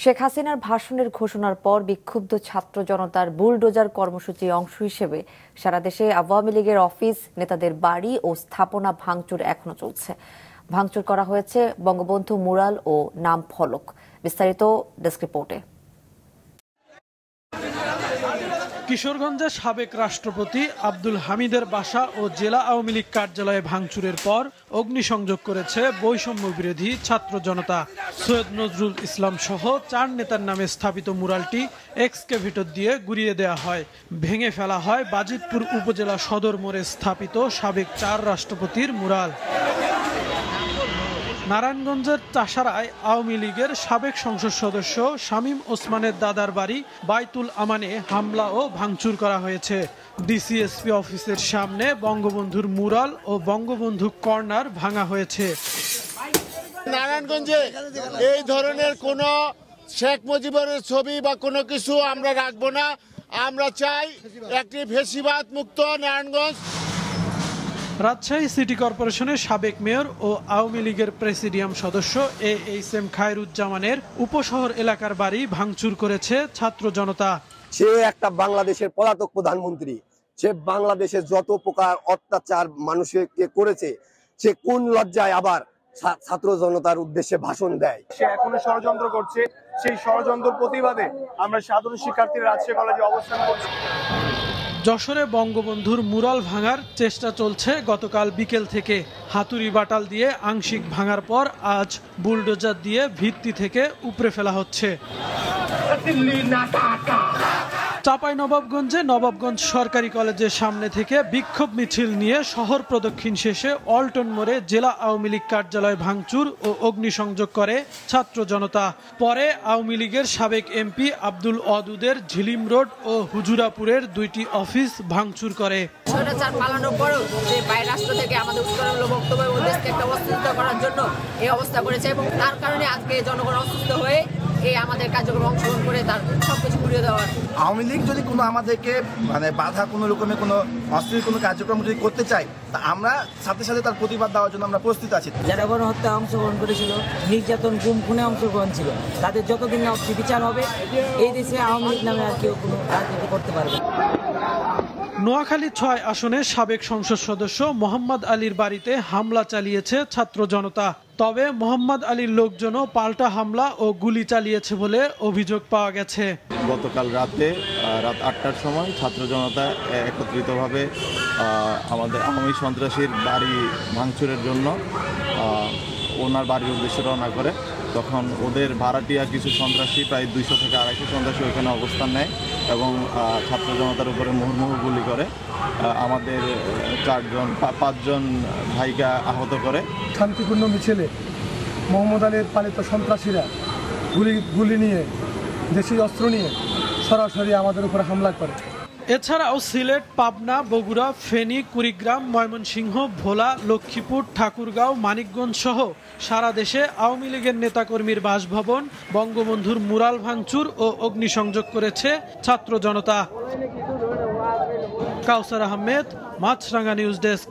শেখ হাসিনার ভাষণের ঘোষণার পর বিক্ষুব্ধ ছাত্র জনতার বুলডোজার কর্মসূচির অংশ হিসেবে সারা দেশে আওয়ামী লীগের অফিস, নেতাদের বাড়ি ও স্থাপনা ভাঙচুর এখনো চলছে। ভাঙচুর করা হয়েছে বঙ্গবন্ধু মুরাল ও নাম ফলক। বিস্তারিত ডেস্ক রিপোর্টে। কিশোরগঞ্জের সাবেক রাষ্ট্রপতি আব্দুল হামিদের বাসা ও জেলা আওয়ামী লীগ কার্যালয়ে ভাঙচুরের পর অগ্নিসংযোগ করেছে বৈষম্য বিরোধী ছাত্র জনতা। সৈয়দ নজরুল ইসলাম সহ 4 নেতার নামে স্থাপিত মুরালটি এক্সকেভেটর দিয়ে গুঁড়িয়ে দেওয়া হয়। ভেঙে ফেলা হয় বাজিতপুর উপজেলা সদর মোড়ে স্থাপিত সাবেক 4 রাষ্ট্রপতির মুরাল। নারায়ণগঞ্জের চাষারায় আওয়ামী লীগের সাবেক সংসদ সদস্য শামীম ওসমানের দাদার বাড়ি বাইতুল আমানে হামলা ও ভাঙচুর করা হয়েছে। ডিসিএসপি অফিসের সামনে বঙ্গবন্ধুর মুরাল ও বঙ্গবন্ধু কর্নার ভাঙা হয়েছে। নারায়ণগঞ্জে এই ধরনের কোনো শেখ মুজিবের ছবি বা কোনো কিছু আমরা রাখবো না। আমরা চাই একটি ফ্যাসিবাদ মুক্ত নারায়ণগঞ্জ। রাজশাহী সিটি কর্পোরেশনের সাবেক মেয়র ও আওয়ামী লীগের প্রেসিডিয়াম সদস্য AHM খায়রুজ্জামানের উপশহর এলাকার বাড়ি ভাঙচুর করেছে ছাত্র জনতা। সে একটা বাংলাদেশের পলাতক প্রধানমন্ত্রী, সে বাংলাদেশে যত প্রকার অত্যাচার মানুষকে করেছে, সে কোন লজ্জায় আবার ছাত্র জনতার উদ্দেশ্যে ভাষণ দেয়। সে এখনো ষড়যন্ত্র করছে। সেই ষড়যন্ত্র প্রতিবাদে আমরা সাধারণ শিক্ষার্থীরা রাজশাহী কলেজে অবস্থান করছি। যশোরে বঙ্গবন্ধুর মুরাল ভাঙার চেষ্টা চলছে গতকাল বিকেল থেকে। হাতুড়ি বাটাল দিয়ে আংশিক ভাঙার পর আজ বুলডোজার দিয়ে ভিত্তি থেকে উপড়ে ফেলা হচ্ছে। চাঁপাইনবাবগঞ্জে নবাবগঞ্জ সরকারি কলেজের সামনে থেকে বিক্ষোভ মিছিল নিয়ে শহর প্রদক্ষিণ শেষে অল্টন মোড়ে জেলা আওয়ামী লীগ কার্যালয় ভাঙচুর ও অগ্নিসংযোগ করে ছাত্র জনতা। পরে আওয়ামী লীগের সাবেক এমপি আব্দুল ওয়াদুদের ঝিলিম রোড ও হুজুরাপুরের 2টি অফিস ভাঙচুর করে। পালানোর পরেও যে বাইরের রাষ্ট্র থেকে আমাদের উস্কানিমূলক বক্তব্য ও দেশকে একটা অস্থিতিশীল করার জন্য এই অবস্থা করেছে এবং তার কারণে আজকে জনগণ অসুস্থ হয়ে এই আমাদের কার্যক্রম অংশগ্রহণ করে তার সবকিছু ঘুরিয়ে দেওয়ার। আওয়ামী লীগ যদি কোনো আমাদেরকে বাধা কোনো রকমের কোনো অস্থির কোনো কার্যক্রম যদি করতে চাই, তা আমরা সাথে সাথে তার প্রতিবাদ দেওয়ার জন্য আমরা প্রস্তুত আছি। যারা গণহত্যায় অংশগ্রহণ করেছিল, নির্যাতন গুম খুনে অংশগ্রহণ ছিল, তাদের যতদিন না বিচার হবে এই দেশে আওয়ামী লীগ নামে আর কেউ কোনো রাজনীতি করতে পারবে। নোয়াখালী 6 আসনের সাবেক সংসদ সদস্য মোহাম্মদ আলীর বাড়িতে হামলা চালিয়েছে ছাত্র জনতা। তবে মোহাম্মদ আলীর লোকজনও পাল্টা হামলা ও গুলি চালিয়েছে বলে অভিযোগ পাওয়া গেছে। গতকাল রাত 8টার সময় ছাত্র জনতা একত্রিতভাবে আমাদের আওয়ামী সন্ত্রাসীর বাড়ি ভাঙচুরের জন্য ওনার বাড়ির উদ্দেশ্যে রওনা করে। তখন ওদের ভাড়াটিয়া কিছু সন্ত্রাসী, প্রায় 200 থেকে 250 সন্ত্রাসী ওইখানে অবস্থান নেয় এবং ছাত্র জনতার উপরে মুহুর্মুহু গুলি করে আমাদের 5জন ভাইকে আহত করে। শান্তিপূর্ণ মিছিলে মোহাম্মদ আলীর পালিত সন্ত্রাসীরা গুলি নিয়ে, দেশি অস্ত্র নিয়ে সরাসরি আমাদের উপরে হামলা করে। এছাড়াও সিলেট, পাবনা, বগুড়া, ফেনী, কুড়িগ্রাম, ময়মনসিংহ, ভোলা, লক্ষ্মীপুর, ঠাকুরগাঁও, মানিকগঞ্জ সহ সারা দেশে আওয়ামী লীগের নেতাকর্মীর বাসভবন, বঙ্গবন্ধুর মুরাল ভাঙচুর ও অগ্নিসংযোগ করেছে ছাত্র জনতা। কাউসার আহমেদ, মাছরাঙ্গা নিউজ ডেস্ক।